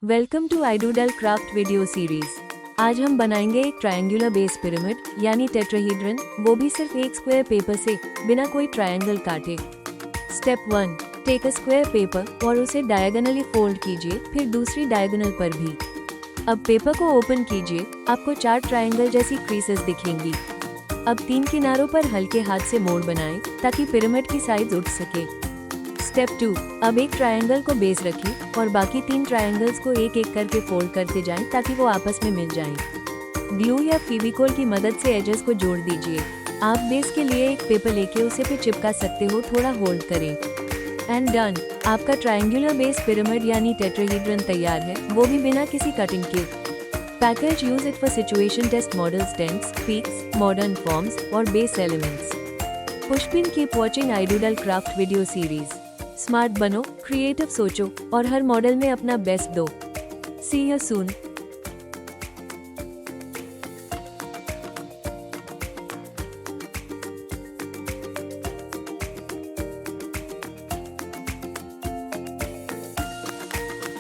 Welcome to Idoodle craft video series. आज हम बनाएंगे एक ट्रायंगुलर बेस पिरामिड यानी टेट्राहेड्रन, वो भी सिर्फ एक स्क्वायर पेपर से, बिना कोई ट्रायंगल काटे। Step 1, take a square paper और उसे डायगोनली फोल्ड कीजिए, फिर दूसरी डायगोनल पर भी। अब पेपर को ओपन कीजिए, आपको 4 ट्रायंगल जैसी क्रीसेस दिखेंगी। अब 3 किनारों पर हल्के हाथ से मोड़ बनाएं ताकि पिरामिड की साइज उठ सके। स्टेप 2, अब एक ट्रायंगल को बेस रखें और बाकी 3 ट्रायंगल्स को एक एक करके फोल्ड करते जाएं ताकि वो आपस में मिल जाएं। ग्लू या फेविकोल की मदद से एजेस को जोड़ दीजिए। आप बेस के लिए एक पेपर लेके उसे पे चिपका सकते हो, थोड़ा होल्ड करें। एंड डन, आपका ट्रायंगुलर बेस पिरामिड यानी टेट्राहेड्रन तैयार है, वो भी बिना किसी कटिंग के। Package use it for situation test models, tents, peaks, modern forms और base elements. Push pin, keep watching Idoodle craft video series. Smart बनो, क्रिएटिव सोचो और हर मॉडल में अपना बेस्ट दो। See you soon.